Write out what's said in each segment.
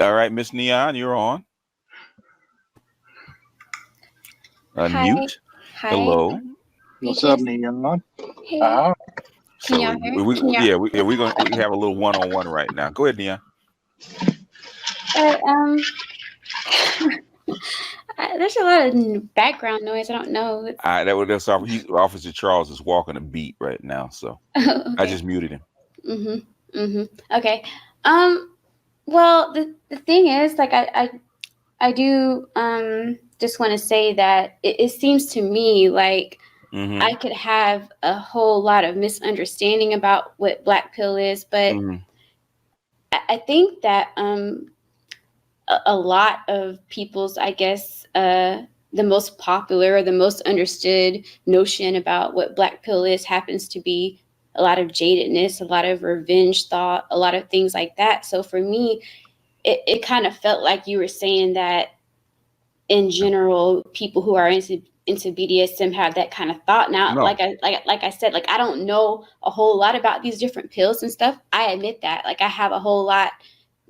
All right, Miss Neon, you're on. Hi. Unmute. Hi. Hello. What's up, BTS. Neon? Hey. Ah, Can So y'all hear? we Can y'all? yeah we have a little one-on-one right now. Go ahead, Neon. Uh, um. There's a lot of background noise. I don't know. That's Officer Charles is walking a beat right now, so I Okay. just muted him. Okay. Um. Well, the thing is, like, I do just want to say that it seems to me like Mm-hmm. I could have a whole lot of misunderstanding about what black pill is, but Mm-hmm. I think that a lot of people's, I guess, the most popular or the most understood notion about what black pill is happens to be a lot of jadedness, a lot of revenge thought, a lot of things like that. So for me, it kind of felt like you were saying that in general, people who are into BDSM have that kind of thought. Now, No, like I said, like I don't know a whole lot about these different pills and stuff. I admit that. Like I have a whole lot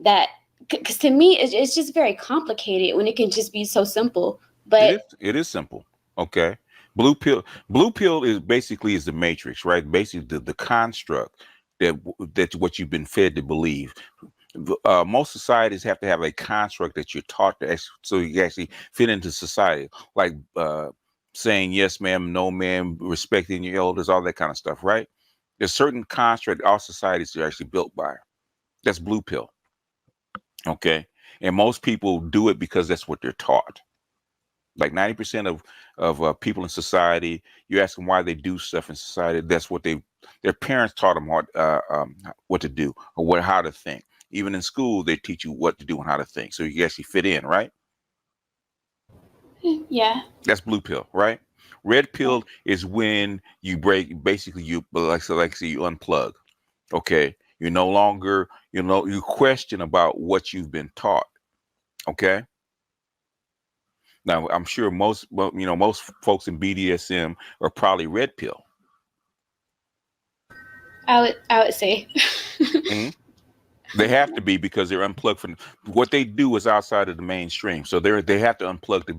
that, because to me it's just very complicated when it can just be so simple. it But is. It is simple. Okay. Blue pill. Blue pill is basically the matrix, right? Basically, the construct that's what you've been fed to believe. Most societies have to have a construct that you're taught to so you can actually fit into society, like saying yes ma'am, no ma'am, respecting your elders, all that kind of stuff, right? There's certain construct all societies are actually built by. That's blue pill. Okay. And most people do it because that's what they're taught. Like 90% of people in society, you ask them why they do stuff in society, that's what their parents taught them what to do or how to think. Even in school, they teach you what to do and how to think, so you can actually fit in, right? yeah, That's blue pill, right? Red pill is when you break, basically you say you unplug. Okay, you no longer you question about what you've been taught. Okay. Now, I'm sure most folks in BDSM are probably red pill. I would say. Mhm. They have to be because they're unplugged from what they do is outside of the mainstream. So they have to unplug to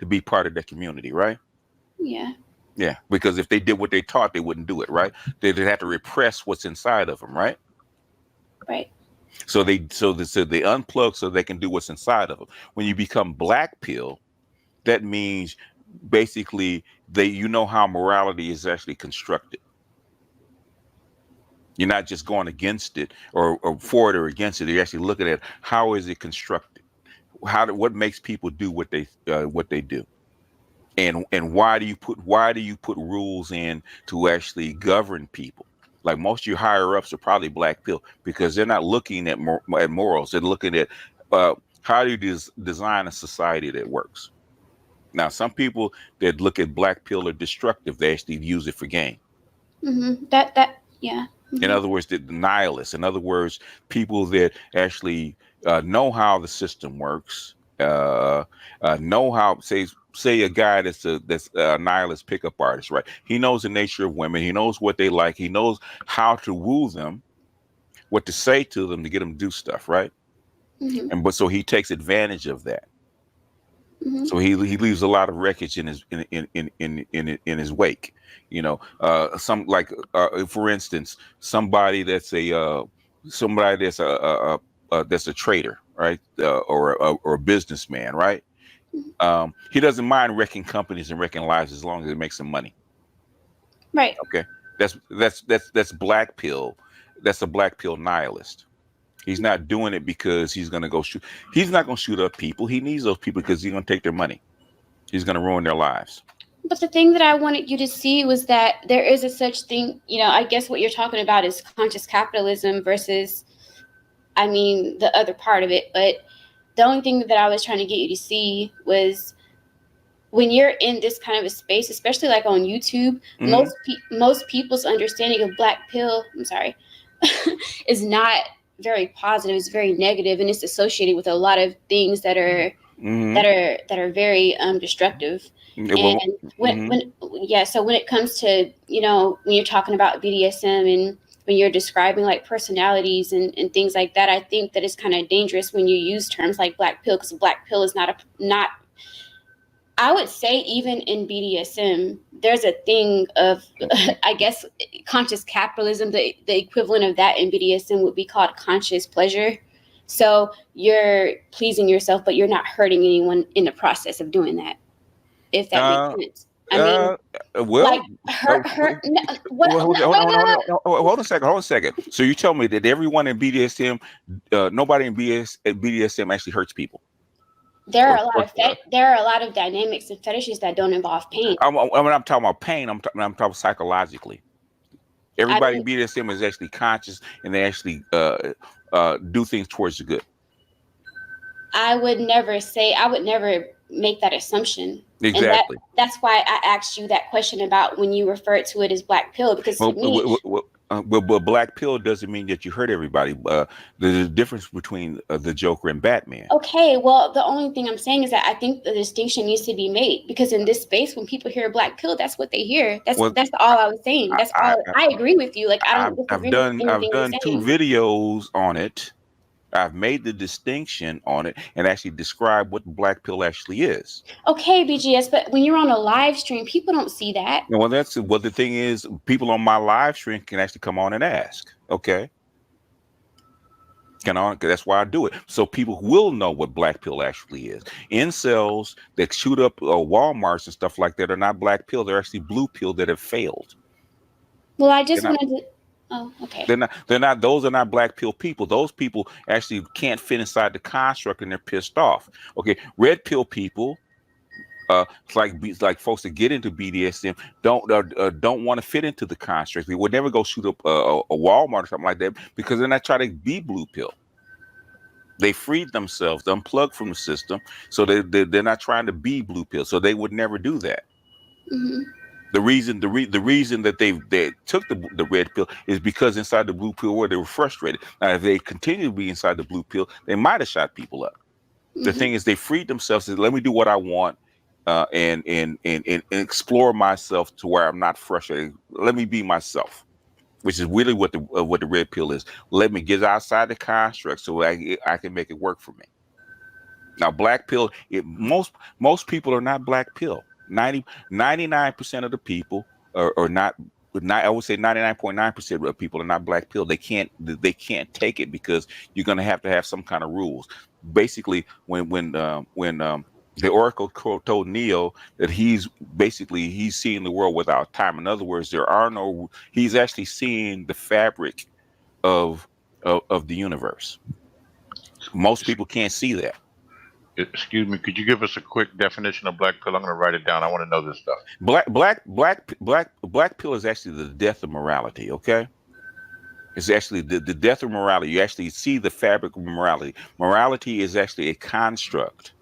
be part of that community, right? Yeah. Yeah, because if they did what they taught, they wouldn't do it, right? They'd have to repress what's inside of them, right? Right. So they unplug so they can do what's inside of them. When you become black pill, that means basically you know how morality is actually constructed. You're not just going against it or for it or against it. You're actually looking at how is it constructed, what makes people do what they do, and why do you put rules in to actually govern people? Like most of your higher ups are probably black pill because they're not looking at at morals. They're looking at how do you design a society that works. Now, some people that look at black pill are destructive. They actually use it for gain. That yeah. In other words, the nihilists. In other words, people that actually know how the system works, know how say a guy that's a nihilist pickup artist, right? He knows the nature of women. He knows what they like. He knows how to woo them, what to say to them to get them to do stuff, right? hmm But so he takes advantage of that. hmm So he leaves a lot of wreckage in his in his wake. Some like for instance, somebody that's a trader, right? Or a businessman, right? He doesn't mind wrecking companies and wrecking lives as long as it makes some money. Right. Okay, that's black pill. That's a black pill nihilist. He's not doing it because he's gonna go shoot. He's not gonna shoot up people. He needs those people because he's gonna take their money. He's going to ruin their lives. But the thing that I wanted you to see was that there is a such thing, I guess what you're talking about is conscious capitalism versus, I mean, the other part of it. But the only thing that I was trying to get you to see was when you're in this kind of a space, especially like on YouTube, Mm-hmm. most people's understanding of black pill, I'm sorry, is not very positive. It's very negative, and it's associated with a lot of things that are Mm-hmm. very destructive. Well, And mm-hmm. so when it comes to when you're talking about BDSM and when you're describing like personalities and things like that. I think that it's kind of dangerous when you use terms like black pill, because black pill is not, I would say, even in BDSM, there's a thing of, I guess, conscious capitalism. The equivalent of that in BDSM would be called conscious pleasure. So you're pleasing yourself, but you're not hurting anyone in the process of doing that, if that makes Uh, sense. I mean, uh, like well, hurt. No, what? well, No, wait, wait, wait, wait. hold on a second. Hold on a second. So you tell me that everyone in BDSM, nobody in BDSM actually hurts people, There are or, a lot or of there are a lot of dynamics and fetishes that don't involve pain. I'm talking about pain. I'm talking psychologically. I Everybody in don't. BDSM is actually conscious, and they actually do things towards the good. I would never say. I would never make that assumption, and Exactly. that's why I asked you that question about when you referred to it as black pill, because to Well, me, but black pill doesn't mean that you hurt everybody. There's a difference between the Joker and Batman. okay, well, the only thing I'm saying is that I think the distinction needs to be made, because in this space, when people hear black pill, that's what they hear. Well, That's all I was saying. That's I, all. I agree with you. Like, I don't I've disagree with done anything you're two saying. videos on it. I've made the distinction on it and actually describe what black pill actually is. Okay, BGS, but when you're on a live stream, people don't see that. And well, that's what the thing is. People on my live stream can actually come on and ask. Okay, can on? That's why I do it, so people will know what black pill actually is. Incels that shoot up WalMarts and stuff like that are not black pill. They're actually blue pill that have failed. Well, I They're just not. wanted to. Oh, okay. They're not. They're not. Those are not black pill people. Those people actually can't fit inside the construct, and they're pissed off. Okay, red pill people, it's like folks that get into BDSM don't want to fit into the construct. They would never go shoot up a Walmart or something like that because they're not trying to be blue pill. They freed themselves, unplugged from the system, so they're not trying to be blue pill. So they would never do that. Hmm. The reason that they took the red pill is because inside the blue pill world they were frustrated. Now, if they continue to be inside the blue pill, they might have shot people up. The Hmm. thing is, they freed themselves. Said, "Let me do what I want, and explore myself to where I'm not frustrated. Let me be myself," which is really what the red pill is. Let me get outside the construct so I can make it work for me. Now, black pill, most people are not black pill. 99% of the people are not. Not, I would say 99.9% of people are not black pill. They can't take it because you're going to have some kind of rules. Basically, when the Oracle told Neo that he's seeing the world without time. In other words, there are no. He's actually seeing the fabric of of the universe. Most people can't see that. Excuse me, could you give us a quick definition of black pill? I'm going to write it down. I want to know this stuff. Black pill is actually the death of morality. Okay, it's actually the death of morality. You actually see the fabric of morality. Morality is actually a construct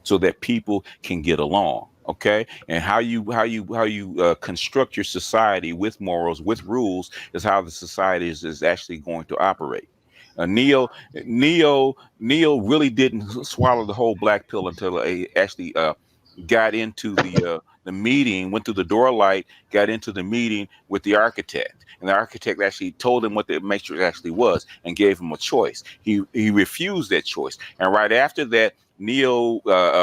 so that people can get along. Okay, and how you construct your society with morals, with rules, is how the society is actually going to operate. Neo really didn't swallow the whole black pill until he actually got into the meeting, went through the door light, got into the meeting with the architect, and the architect actually told him what the matrix actually was and gave him a choice. He refused that choice, and right after that, Neo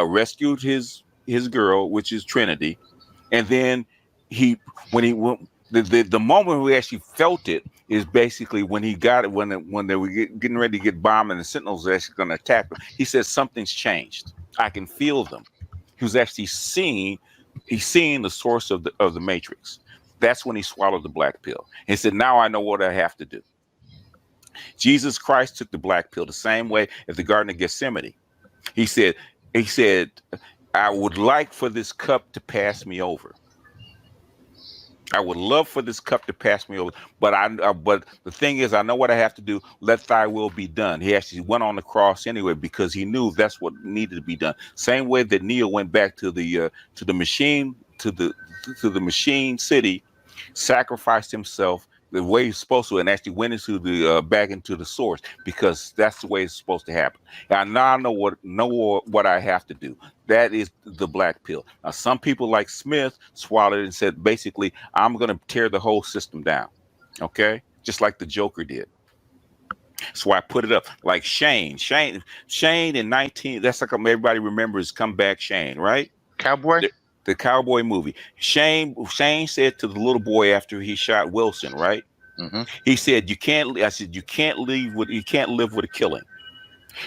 rescued his girl, which is Trinity, and then he when he went. The moment we actually felt it is basically when he got it when they were getting ready to get bombed and the Sentinels were actually going to attack them. He said something's changed. I can feel them. He was actually he's seeing the source of the matrix. That's when he swallowed the black pill. He said, "Now I know what I have to do." Jesus Christ took the black pill the same way at the Garden of Gethsemane. He said, he said, "I would like for this cup to pass me over. I would love for this cup to pass me over, but but the thing is, I know what I have to do. Let Thy will be done." He actually went on the cross anyway because he knew that's what needed to be done. Same way that Neo went back to the machine to the machine city, sacrificed himself the way he's supposed to, and actually went into the back into the source because that's the way it's supposed to happen. And now I know what I have to do. That is the black pill. Now, some people like Smith swallowed it and said, basically, I'm going to tear the whole system down. Okay, just like the Joker did. So I put it up like Shane in 19. That's like everybody remembers Comeback Shane, right? Cowboy. The cowboy movie. Shane said to the little boy after he shot Wilson, right? Mm-hmm. He said, "You can't." I said, "You can't leave with. You can't live with a killing."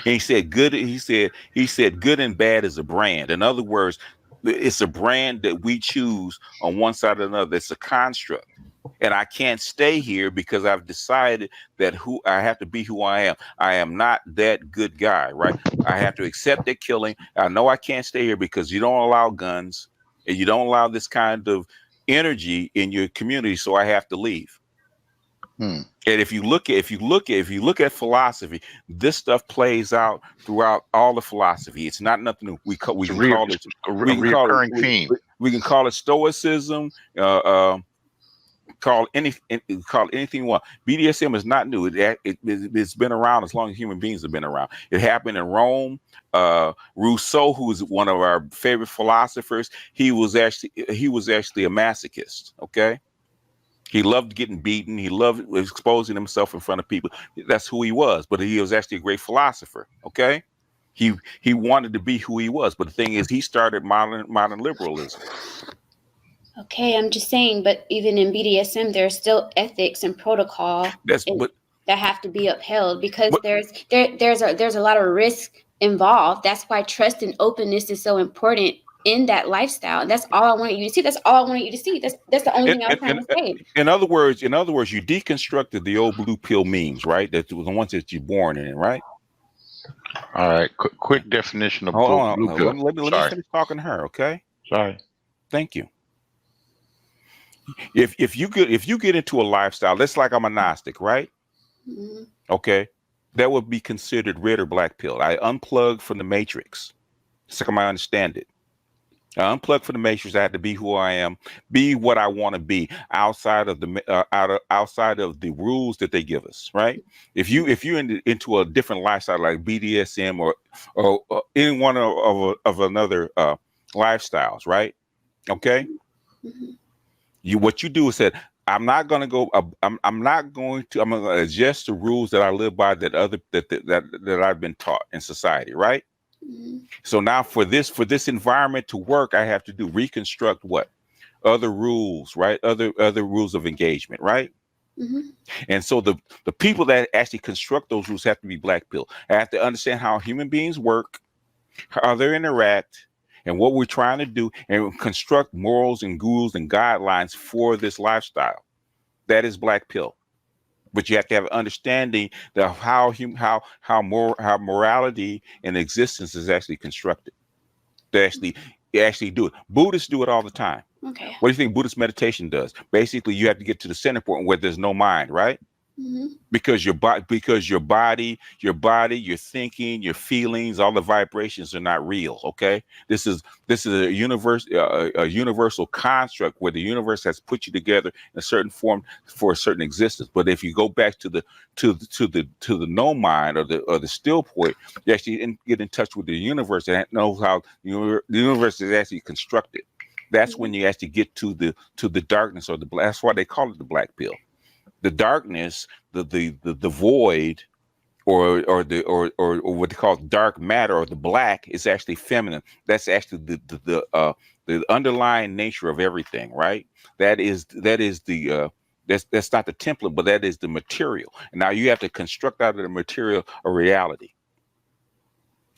And he said, "Good." He said, "Good and bad is a brand." In other words, it's a brand that we choose on one side or another. It's a construct. And I can't stay here because I've decided that who I have to be who I am. I am not that good guy, right? I have to accept that killing. I know I can't stay here because you don't allow guns and you don't allow this kind of energy in your community. So I have to leave. Hmm. And if you look at philosophy, this stuff plays out throughout all the philosophy. It's not nothing new. We It's can call it a we can call it reoccurring theme. we can call it stoicism. Call anything you want. BDSM is not new. It's been around as long as human beings have been around. It happened in Rome. Rousseau, who is one of our favorite philosophers, he was actually a masochist. Okay, he loved getting beaten. He loved exposing himself in front of people. That's who he was. But he was actually a great philosopher. Okay, he wanted to be who he was. But the thing is, he started modern liberalism. Okay, I'm just saying, but even in BDSM, there's still ethics and protocol That's but that have to be upheld because but there's a lot of risk involved. That's why trust and openness is so important in that lifestyle. And that's all I wanted you to see. That's all I wanted you to see. That's the only in, thing I was in, trying in, to say. in other words, you deconstructed the old blue pill memes, right? That was the ones that you're born in, right? All right. Quick definition of Hold on, blue pill. let me Sorry. finish talking to her, okay? Sorry. Thank you. If you get into a lifestyle, that's like I'm a Gnostic, right? Mhm. Okay, that would be considered red or black pill. I unplug from the matrix. That's like I understand it. I unplug from the matrix. I have to be who I am, be what I want to be outside of outside of the rules that they give us, right? If you're into a different lifestyle like BDSM or any one of another lifestyles, right? Okay, Mhm. what you do is that I'm not going to go. I'm not going to. I'm going to adjust the rules that I live by that I've been taught in society, right? Mhm. So now for this environment to work, I have to reconstruct what other rules, right? Other rules of engagement, right? Mhm. And so the people that actually construct those rules have to be black pill. I have to understand how human beings work, how they interact, and what we're trying to do, and construct morals and rules and guidelines for this lifestyle. That is black pill. But you have to have an understanding of how morality and existence is actually constructed. To actually do it. Buddhists do it all the time. Okay. What do you think Buddhist meditation does? Basically, you have to get to the center point where there's no mind, right? Mhm. Because your body, your thinking, your feelings, all the vibrations are not real. Okay, this is a universal construct where the universe has put you together in a certain form for a certain existence. But if you go back to the no mind or the still point, you actually get in touch with the universe and knows how the universe is actually constructed. That's when you actually get to the darkness or the black. That's why they call it the black pill. The darkness, the void, or what they call dark matter, or the black, is actually feminine. That's actually the underlying nature of everything, right? That's not the template, but that is the material. And now you have to construct out of the material a reality.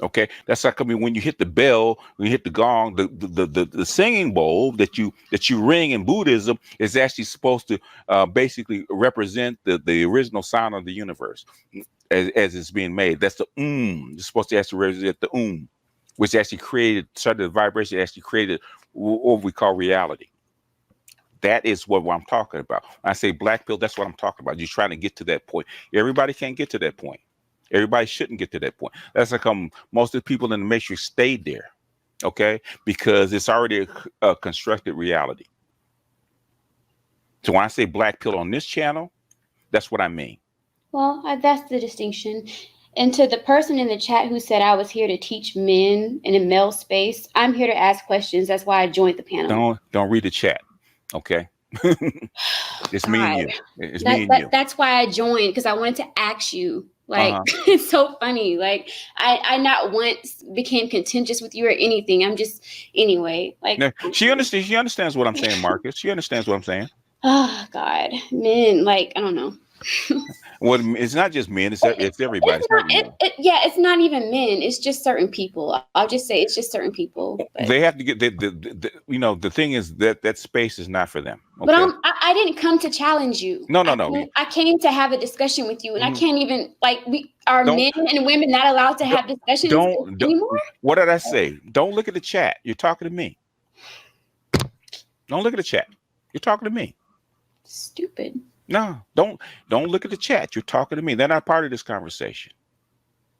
Okay, that's like, I mean, when you hit the bell, when you hit the gong, the singing bowl that you ring in Buddhism is actually supposed to basically represent the original sound of the universe as it's being made. That's the It's supposed to actually represent the which actually created started the vibration, actually created what we call reality. That is what I'm talking about. When I say black pill, that's what I'm talking about. You're trying to get to that point. Everybody can't get to that point. Everybody shouldn't get to that point. That's like most of the people in the matrix stayed there, okay, because it's already a constructed reality. So when I say black pill on this channel, that's what I mean. Well, that's the distinction. And to the person in the chat who said I was here to teach men in a male space, I'm here to ask questions. That's why I joined the panel. Don't read the chat, okay? It's me and God, you. It's me and you. that's why I joined, because I wanted to ask you. Like, Uh-huh. it's so funny. Like, I not once became contentious with you or anything. I'm just, anyway. Like, Now, she understands. She understands what I'm saying, Marcus. She understands what I'm saying. oh God, men. Like, I don't know. Well, it's not just men. It's everybody. It's It's not. not. Yeah, it's not even men. It's just certain people. I'll just say it's just certain people. But They have to get the thing is that space is not for them. but Okay. I didn't come to challenge you. No. I came to have a discussion with you, and I Mhm. can't even, like, we are Don't men and women not allowed to have discussions don't. anymore. What did I say? Don't look at the chat. You're talking to me. Don't look at the chat. You're talking to me. Stupid. No, don't look at the chat. You're talking to me. They're not part of this conversation.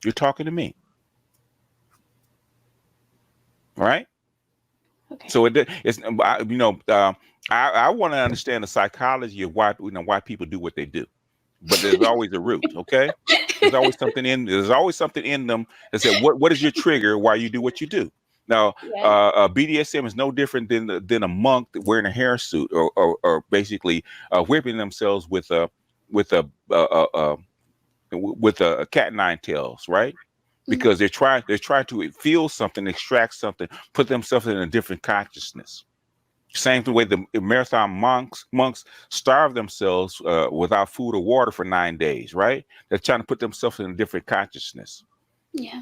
You're talking to me. All right. Okay. So it's I want to understand the psychology of why people do what they do, but there's always a root. Okay. There's always something in them that said, what is your trigger why you do what you do? Now, Yeah. BDSM is no different than a monk wearing a hairsuit or basically whipping themselves with a cat o' nine tails, right? Because they're trying to feel something, extract something, put themselves in a different consciousness. Same way the marathon monks starve themselves without food or water for 9 days, right? They're trying to put themselves in a different consciousness. Yeah.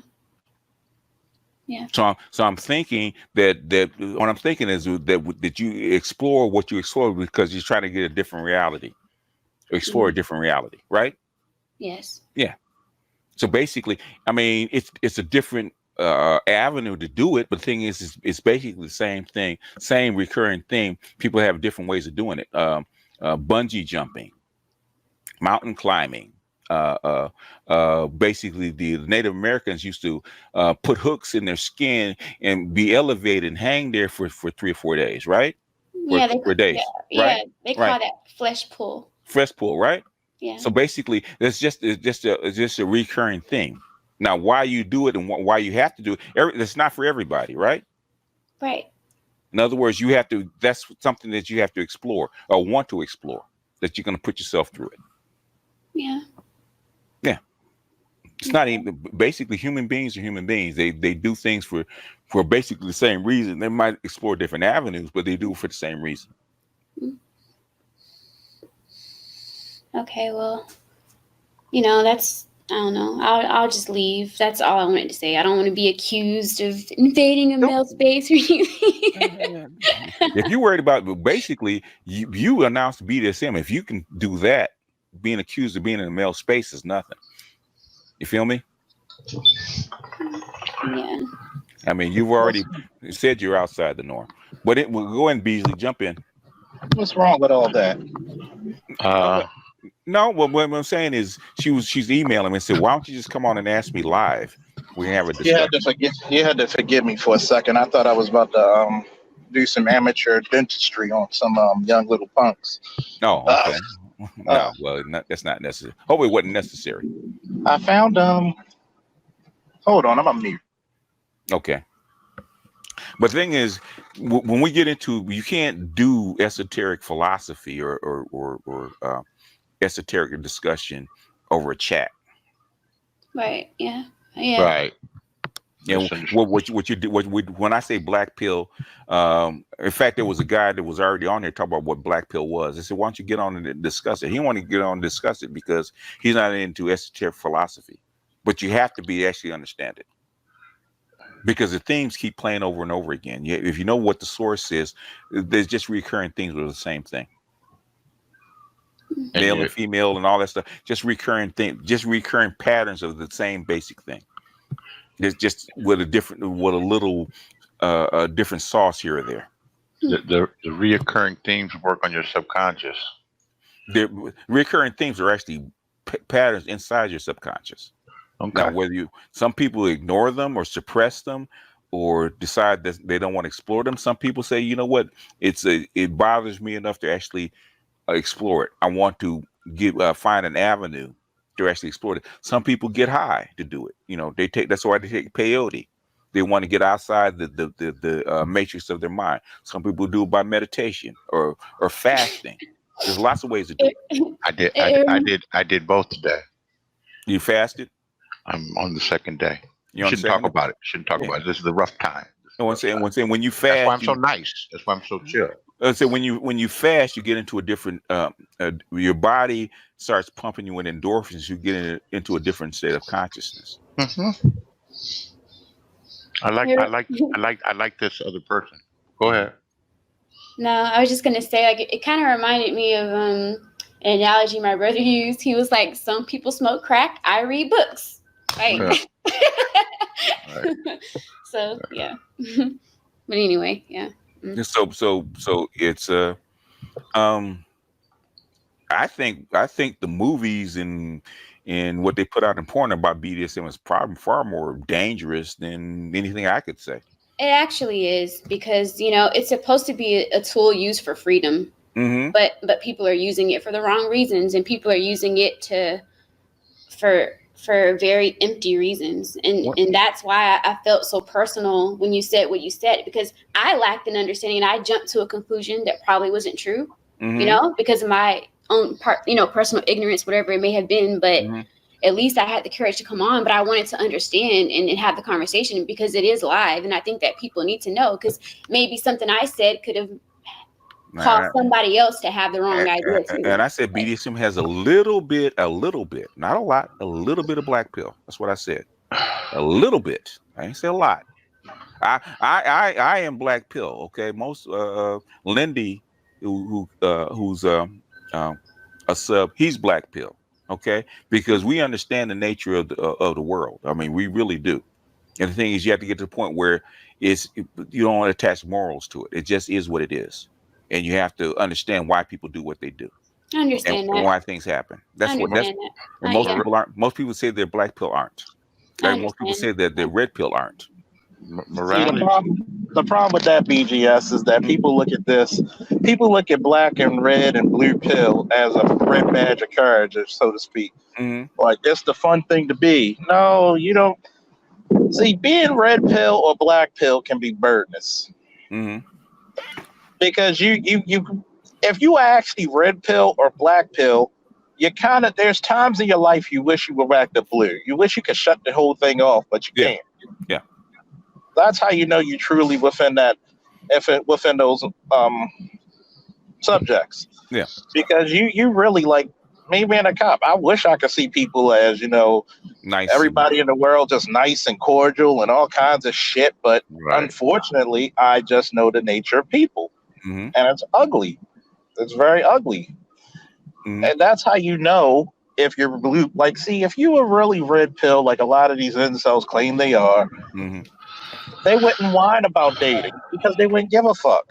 Yeah. So I'm thinking that what I'm thinking is that you explore what you explore because you're trying to get a different reality, explore a different reality, right? Yes. Yeah. So basically, I mean, it's a different avenue to do it, but the thing is, it's basically the same thing, same recurring thing. People have different ways of doing it. Bungee jumping, mountain climbing. Basically, the Native Americans used to put hooks in their skin and be elevated and hang there for 3 or 4 days, right? For Yeah. for Yeah. days, Yeah. right? They Right. call that flesh pull. Fresh pool, right? Yeah. So basically, it's just a recurring thing. Now, why you do it and why you have to do it, it's not for everybody, right? Right. In other words, you have to. That's something that you have to explore or want to explore. That you're going to put yourself through it. Yeah. Yeah, it's not even basically human beings are human beings. They do things for basically the same reason. They might explore different avenues, but they do it for the same reason. Okay. Well, that's, I don't know. I'll just leave. That's all I wanted to say. I don't want to be accused of invading a Don't. male space or anything. If you're worried about, basically, you announced BDSM. If you can do that, being accused of being in a male space is nothing. You feel me? Yeah. I mean, you've already said you're outside the norm. But it will go in, Beasley, jump in. What's wrong with all that? Uh, No, what I'm saying is she's emailing me and said, why don't you just come on and ask me live? We can have a You had discussion. to forget. You had to forgive me for a second. I thought I was about to do some amateur dentistry on some young little punks. Oh, Uh, okay. uh, No, well, that's not necessary. Hope it wasn't necessary. I found Hold on, I'm on mute. Okay. But the thing is, when we get into, you can't do esoteric philosophy or esoteric discussion over a chat. Right. Yeah. Yeah. right. You know what you do when I say black pill. In fact, there was a guy that was already on there talking about what black pill was. I said, why don't you get on and discuss it? He wanted to get on and discuss it because he's not into esoteric philosophy, but you have to be actually understand it because the themes keep playing over and over again. If you know what the source is, there's just recurring things with the same thing. And Male you and female and all that stuff, just recurring patterns of the same basic thing. It's just with a little a different sauce here or there. the reoccurring themes work on your subconscious. The recurring themes are actually patterns inside your subconscious. Now, Okay. some people ignore them or suppress them or decide that they don't want to explore them. Some people say, you know what, it bothers me enough to actually explore it. I want to find an avenue to actually explore it. Some people get high to do it. That's why they take peyote. They want to get outside the matrix of their mind. Some people do it by meditation or fasting. There's lots of ways to do it. I did both today. You fasted? I'm on the second day. You You shouldn't talk understand? about it. Shouldn't talk about it. This is a rough time. And when you That's why fast, I'm so nice. That's why I'm so chill. when you fast, you get into a different. Your body starts pumping you in endorphins. You get into a different state of consciousness. Mm-hmm. I like this other person. Go ahead. No, I was just gonna say, like, it kind of reminded me of an analogy my brother used. He was like, "Some people smoke crack. I read books." Like, Right. so yeah. But anyway, yeah. So it's I think the movies and what they put out in porn about BDSM is probably far more dangerous than anything I could say. It actually is, because it's supposed to be a tool used for freedom, Mm-hmm. but people are using it for the wrong reasons, and people are using it for very empty reasons, and that's why I felt so personal when you said what you said, because I lacked an understanding and I jumped to a conclusion that probably wasn't true, Mm-hmm. because of my own personal ignorance, whatever it may have been, but Mm-hmm. at least I had the courage to come on. But I wanted to understand and have the conversation, because it is live, and I think that people need to know, because maybe something I said could have caused somebody else to have the wrong idea too. And I said BDSM has a little bit, not a lot, a little bit of black pill. That's what I said. A little bit. I didn't say a lot. I am black pill. Okay, most Lindy, who's a sub, he's black pill. Okay, because we understand the nature of the world. I mean, we really do. And the thing is, you have to get to the point where you don't attach morals to it. It just is what it is, and you have to understand why people do what they do. I understand And that. why things happen. That's I what. understand that. And most people aren't. Most people say they're black pill aren't. I Like most people say understand. that they're red pill aren't. See, the Morality. problem with that, BGS, is that people look at this, people look at black and red and blue pill as a red badge of courage, so to speak. Mm-hmm. Like, it's the fun thing to be. No, you don't. See, being red pill or black pill can be burdensome, Mm-hmm. because you if you are actually red pill or black pill, you kind of, there's times in your life you wish you were back to blue. You wish you could shut the whole thing off, but you can't. Yeah. That's how you know you truly within those subjects. Yeah. Because you really, like me being a cop, I wish I could see people as, Nice. everybody in the world just nice and cordial and all kinds of shit. But unfortunately, I just know the nature of people. Mm-hmm. And it's ugly. It's very ugly. Mm-hmm. And that's how you know if you're blue. Like, see, if you were really red pill, like a lot of these incels claim they are, Mm-hmm. they wouldn't whine about dating, because they wouldn't give a fuck.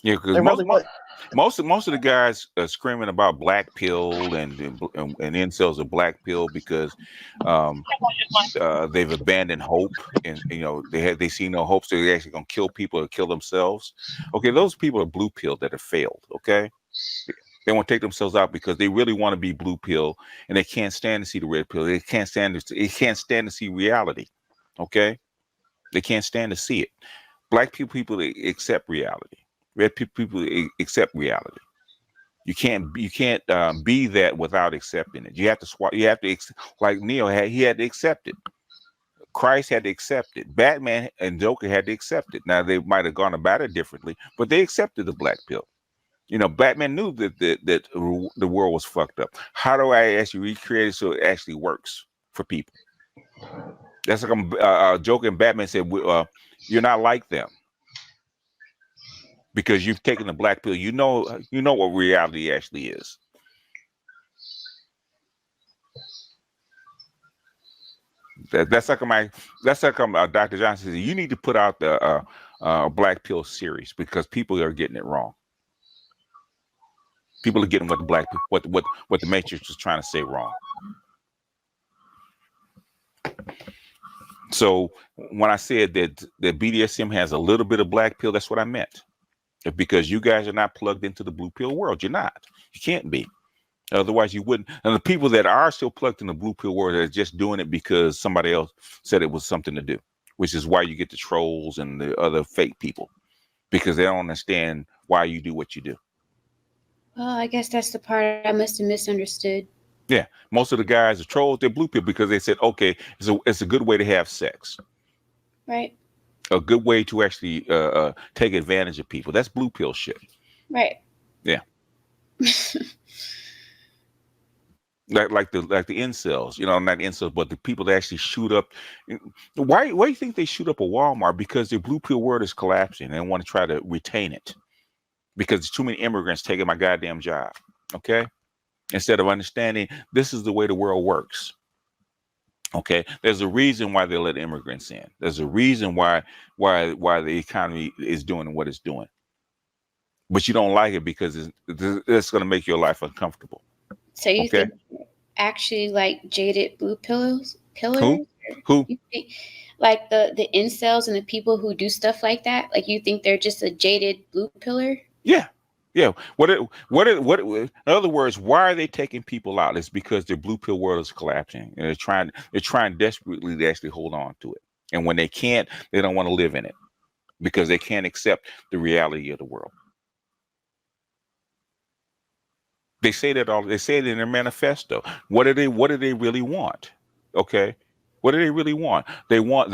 Yeah, because They really would. most of the guys are screaming about black pill and incels are black pill because they've abandoned hope, and they see no hope, so they're actually gonna kill people or kill themselves. Okay, those people are blue pill that have failed. Okay, they want to take themselves out because they really want to be blue pill, and they can't stand to see the red pill. They can't stand to see reality. Okay, they can't stand to see it. Black people accept reality. Red people accept reality. You can't be that without accepting it. You have to swap. You have to like Neo he had to accept it. Christ had to accept it. Batman and Joker had to accept it. Now they might have gone about it differently, but they accepted the black pill. Batman knew that the world was fucked up. How do I actually recreate it so it actually works for people? That's like Joker and Batman said, "You're not like them because you've taken the black pill. You know what reality actually is." That's like Dr. Johnson says, you need to put out the black pill series because people are getting it wrong. People are getting what the Matrix was trying to say wrong. So when I said that BDSM has a little bit of black pill, that's what I meant. Because you guys are not plugged into the blue pill world. You're not. You can't be. Otherwise, you wouldn't. And the people that are still plugged in the blue pill world are just doing it because somebody else said it was something to do, which is why you get the trolls and the other fake people because they don't understand why you do what you do. Well, I guess that's the part I must have misunderstood. Yeah, most of the guys are trolls. They're blue pill because they said, okay, it's a good way to have sex, Right. a good way to actually take advantage of people. That's blue pill shit. Right. Yeah. Like the incels, not incels, but the people that actually shoot up. Why do you think they shoot up a Walmart? Because their blue pill world is collapsing and they want to try to retain it because there's too many immigrants taking my goddamn job. Okay, instead of understanding this is the way the world works. Okay, there's a reason why they let immigrants in. There's a reason why the economy is doing what it's doing. But you don't like it because it's going to make your life uncomfortable. So you Okay. think actually like jaded blue pillars? Who? Who? You think, like the incels and the people who do stuff like that? Like you think they're just a jaded blue pillar? Yeah. In other words, why are they taking people out? It's because their blue pill world is collapsing, and they're trying desperately to actually hold on to it. And when they can't, they don't want to live in it because they can't accept the reality of the world. They say it in their manifesto. What do they really want? Okay. What do they really want? They want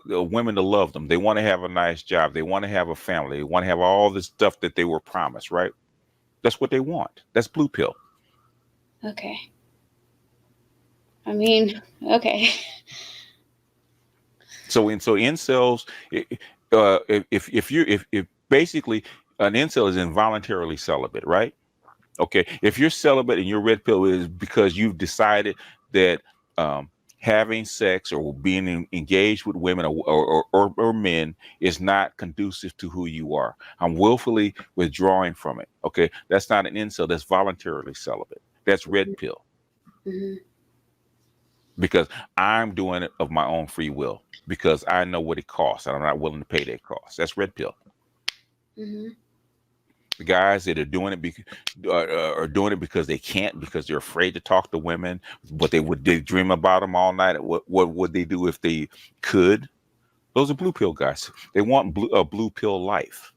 women to love them. They want to have a nice job. They want to have a family. They want to have all this stuff that they were promised, right? That's what they want. That's blue pill. Okay. I mean, okay. So incels, if basically an incel is involuntarily celibate, right? Okay, if you're celibate and you're red pill, it is because you've decided that having sex or being engaged with women or men is not conducive to who you are. I'm willfully withdrawing from it. Okay, that's not an incel. That's voluntarily celibate. That's red pill. Mm-hmm. Because I'm doing it of my own free will because I know what it costs and I'm not willing to pay that cost. That's red pill. Mm-hmm. The guys that are doing it because they can't, because they're afraid to talk to women, but they dream about them all night. What would they do if they could? Those are blue pill guys. They want a blue pill life.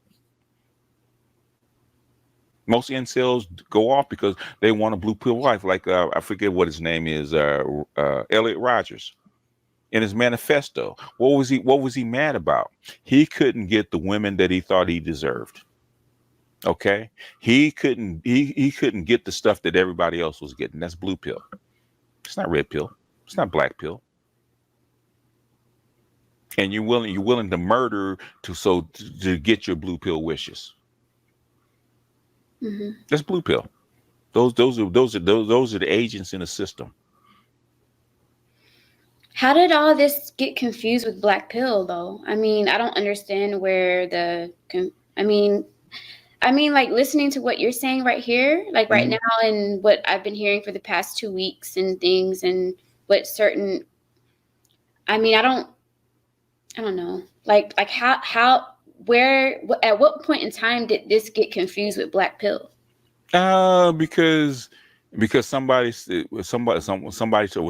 Most incels go off because they want a blue pill life. Like I forget what his name is, Elliot Rogers. In his manifesto, what was he mad about? He couldn't get the women that he thought he deserved. Okay, he couldn't get the stuff that everybody else was getting. That's blue pill. It's not red pill. It's not black pill. And you're willing to murder to get your blue pill wishes. Mm-hmm. That's blue pill. Those are the agents in the system. How did all this get confused with black pill though? I mean, I don't understand where I mean, like listening to what you're saying right here, like right now, and what I've been hearing for the past 2 weeks and things, and what certain, I mean, I don't know, like where, at what point in time did this get confused with black pill? Because somebody was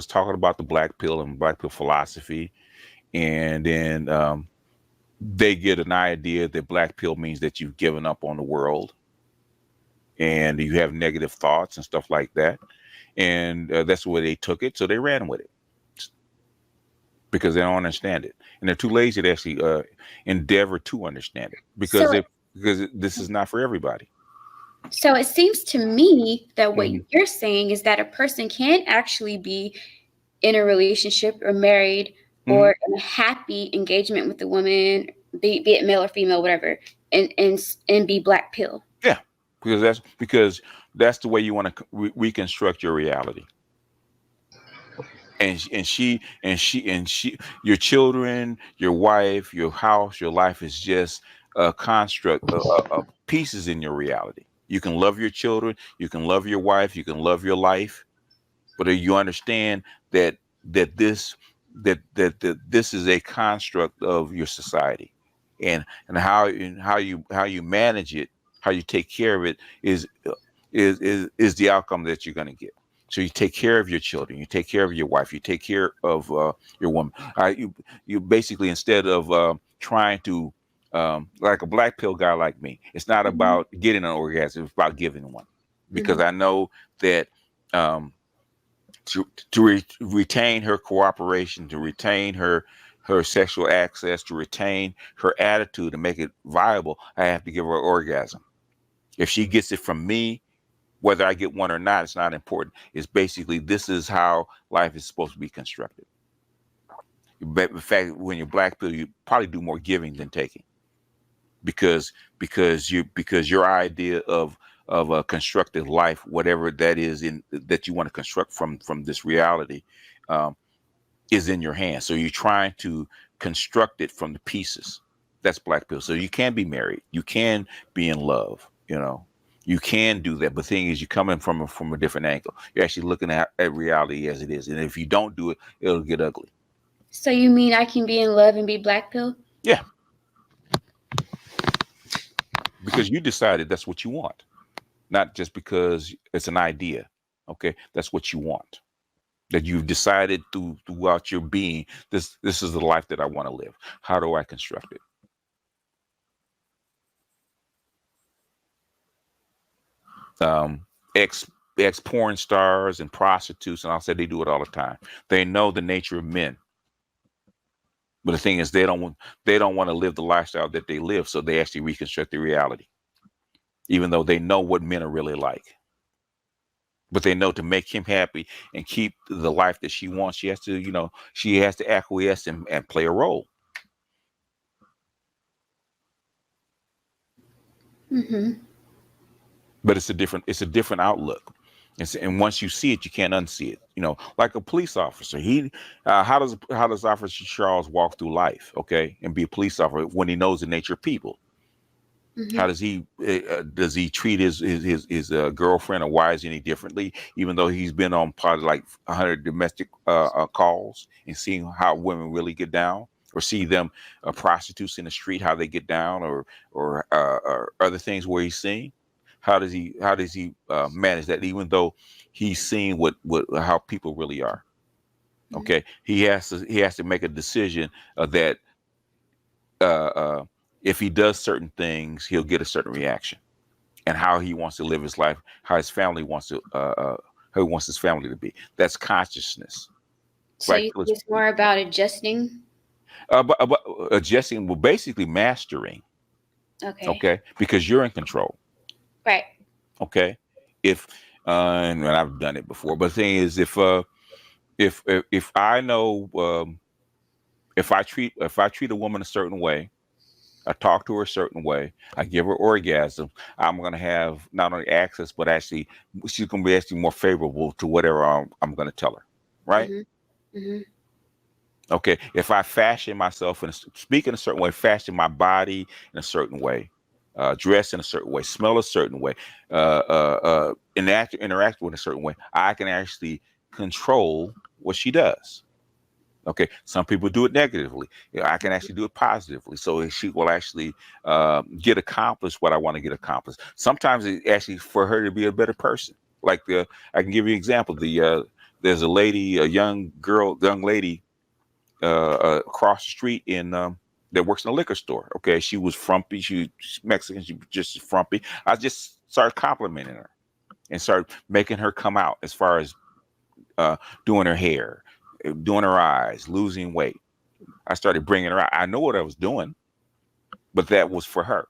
talking about the black pill and black pill philosophy, and then they get an idea that black pill means that you've given up on the world and you have negative thoughts and stuff like that. And that's where they took it. So they ran with it because they don't understand it. And they're too lazy to actually endeavor to understand it because this is not for everybody. So it seems to me that what you're saying is that a person can actually be in a relationship or married or in a happy engagement with a woman, be it male or female, whatever, and be black pill. Yeah, because that's the way you want to reconstruct your reality. And she, your children, your wife, your house, your life is just a construct of pieces in your reality. You can love your children, you can love your wife, you can love your life, but you understand that this is a construct of your society, and how you manage it, how you take care of it is is the outcome that you're going to get. So you take care of your children, you take care of your wife, you take care of your woman. You basically, instead of trying to like a black pill guy like me, it's not Mhm. about getting an orgasm, it's about giving one, because Mhm. I know that um, retain her cooperation, to retain her sexual access, to retain her attitude, and make it viable, I have to give her an orgasm. If she gets it from me, whether I get one or not, it's not important. It's basically, this is how life is supposed to be constructed. But in fact, when you're black pill, you probably do more giving than taking, because your idea of a constructed life, whatever that is in that you want to construct from this reality, um, is in your hands. So you're trying to construct it from the pieces. That's black pill. So you can be married, you can be in love, you can do that. But the thing is, you're coming from a different angle. You're actually looking at reality as it is. And if you don't do it, it'll get ugly. So you mean I can be in love and be black pill? Yeah, because you decided that's what you want, not just because it's an idea. Okay, that's what you want. That you've decided throughout your being, this is the life that I want to live. How do I construct it? Um, ex ex porn stars and prostitutes, and I'll say they do it all the time. They know the nature of men, but the thing is, they don't want to live the lifestyle that they live, so they actually reconstruct the reality, even though they know what men are really like. But they know to make him happy and keep the life that she wants, she has to acquiesce and play a role. Mm-hmm. But it's a different outlook. And once you see it, you can't unsee it. Like a police officer, how does Officer Charles walk through life, okay, and be a police officer when he knows the nature of people? How Mm-hmm. does he treat his girlfriend or wives any differently, even though he's been on probably like 100 domestic calls and seeing how women really get down, or see them prostitutes in the street, how they get down, or other things where he's seeing. How does he manage that, even though he's seeing what how people really are? Okay, he has to make a decision that uh, uh, if he does certain things, he'll get a certain reaction, and how he wants to live his life, how his family wants to, how he wants his family to be. That's consciousness. So Black you pill think it's more about adjusting? but adjusting, well, basically mastering. Okay. Okay, because you're in control. Right. Okay, if and I've done it before, but the thing is, if I know, if I treat a woman a certain way, I talk to her a certain way, I give her orgasm, I'm going to have not only access, but actually, she's going to be actually more favorable to whatever I'm going to tell her. Right? Mm-hmm. Mm-hmm. Okay. If I fashion myself and speak in a certain way, fashion my body in a certain way, dress in a certain way, smell a certain way, interact with a certain way, I can actually control what she does. Okay, some people do it negatively. Yeah, I can actually do it positively. So she will actually get accomplished what I want to get accomplished. Sometimes it actually for her to be a better person. Like I can give you an example. There's a lady, a young lady across the street that works in a liquor store. Okay, she was frumpy. She's Mexican. She was just frumpy. I just started complimenting her and started making her come out as far as doing her hair, doing her eyes, losing weight. I started bringing her out. I know what I was doing, but that was for her.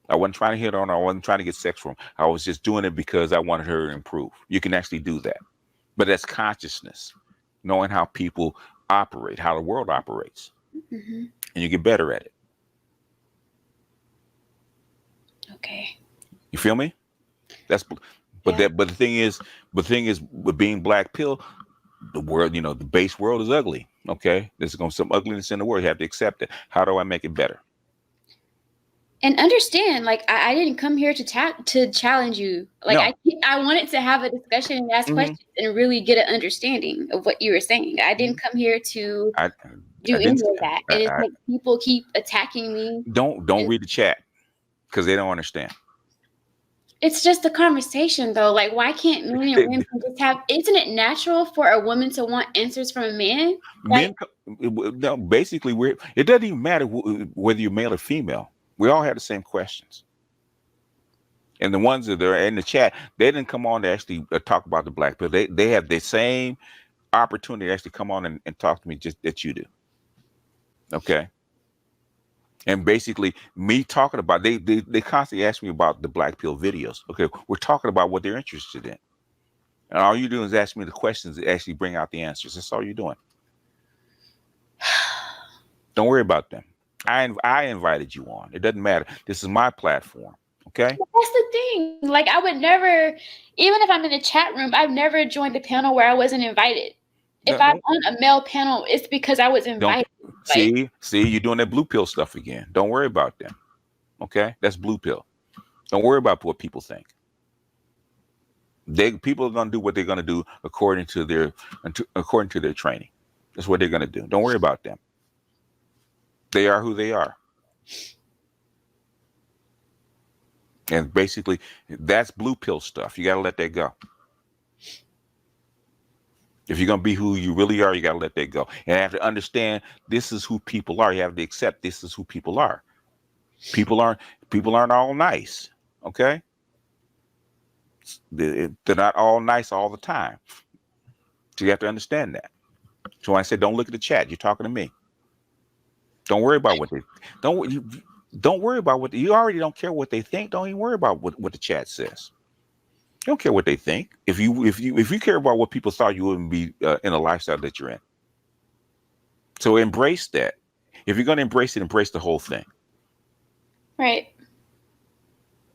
I wasn't trying to hit on her. I wasn't trying to get sex from her. I was just doing it because I wanted her to improve. You can actually do that. But that's consciousness, knowing how people operate, how the world operates, Mm-hmm. and you get better at it. Okay. You feel me? That's but Yeah. that but the thing is with being black pill, the world, the base world is ugly. Okay, there's going to be some ugliness in the world. You have to accept it. How do I make it better? And understand, like I didn't come here to challenge you. Like No. I wanted to have a discussion and ask Hmm. questions and really get an understanding of what you were saying. I didn't come here to I do I any didn't. of that. I, And it's I like people keep attacking me. don't And read the chat because they don't understand. It's just a conversation, though. Like, why can't men and women just have? Isn't it natural for a woman to want answers from a man? Like, No, basically, it doesn't even matter whether you're male or female. We all have the same questions. And the ones that are in the chat, they didn't come on to actually talk about the black pill. They have the same opportunity to actually come on and talk to me just that you do. Okay. And basically, me talking about they constantly ask me about the black pill videos. Okay, we're talking about what they're interested in, and all you do is ask me the questions that actually bring out the answers. That's all you're doing. Don't worry about them. I invited you on. It doesn't matter. This is my platform. Okay. that's the thing. Like, I would never, even if I'm in a chat room, I've never joined a panel where I wasn't invited. If I'm on a male panel, it's because I was invited. See, you're doing that blue pill stuff again. Don't worry about them. Okay, that's blue pill. Don't worry about what people think. People are going to do what they're going to do according to their training. That's what they're going to do. Don't worry about them. They are who they are. And basically, that's blue pill stuff. You got to let that go. If you're going to be who you really are, you got to let that go. And you have to understand this is who people are. You have to accept this is who people are. People aren't all nice. Okay? They're not all nice all the time. So you have to understand that. So when I said don't look at the chat, you're talking to me. Don't worry about what they don't worry about what you already don't care what they think. Don't even worry about what the chat says. You don't care what they think. If you care about what people thought, you wouldn't be in a lifestyle that you're in. So embrace that. If you're going to embrace it, embrace the whole thing. Right.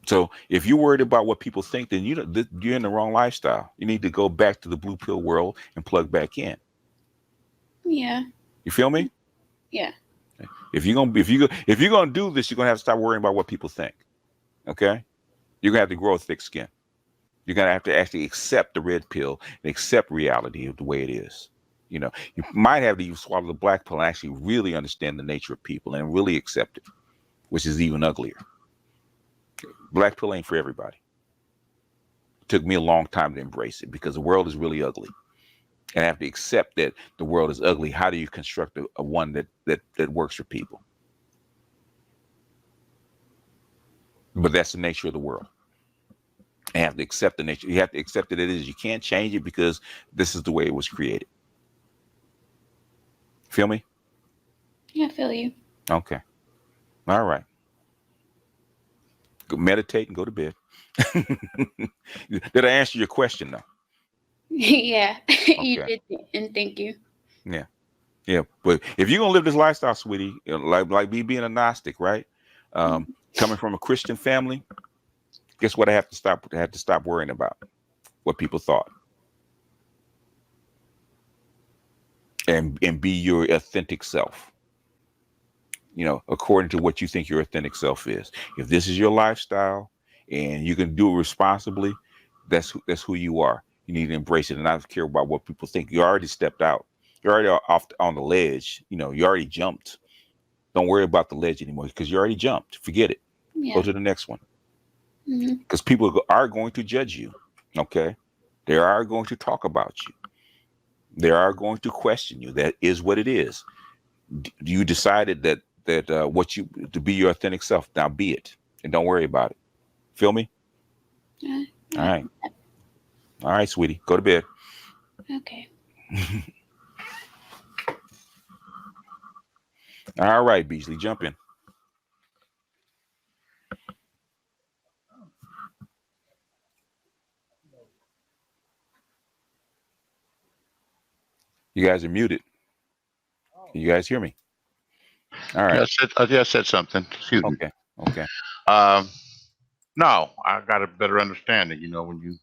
So if you're worried about what people think, then you're in the wrong lifestyle. You need to go back to the blue pill world and plug back in. Yeah. You feel me? Yeah. If you're gonna do this, you're gonna have to stop worrying about what people think. Okay? You're gonna have to grow a thick skin. You're gonna have to actually accept the red pill and accept reality of the way it is. You know, you might have to even swallow the black pill and actually really understand the nature of people and really accept it, which is even uglier. Black pill ain't for everybody. It took me a long time to embrace it because the world is really ugly. And I have to accept that the world is ugly. How do you construct a one that works for people? But that's the nature of the world. You have to accept the nature. You have to accept that it is. You can't change it because this is the way it was created. Feel me? Yeah, I feel you. Okay. All right. Go meditate and go to bed. Did I answer your question though? Yeah, you Okay. did, and thank you. Yeah. Yeah. But if you're gonna live this lifestyle, sweetie, like me being a Gnostic, right? Coming from a Christian family, guess what I have to stop worrying about? What people thought. And be your authentic self. You know, according to what you think your authentic self is. If this is your lifestyle and you can do it responsibly, that's who you are. You need to embrace it and not care about what people think. You already stepped out. You're already off on the ledge. You know, you already jumped. Don't worry about the ledge anymore because you already jumped. Forget it. Yeah. Go to the next one. Mm-hmm. Because people are going to judge you. Okay. They are going to talk about you. They are going to question you. That is what it is. You decided that what you to be your authentic self. Now be it, and don't worry about it. Feel me? Yeah. All right. All right, sweetie. Go to bed. Okay. All right, Beasley, jump in. You guys are muted. You guys hear me? All right. I said something. Excuse me. Okay. No, I got a better understanding. You know, when you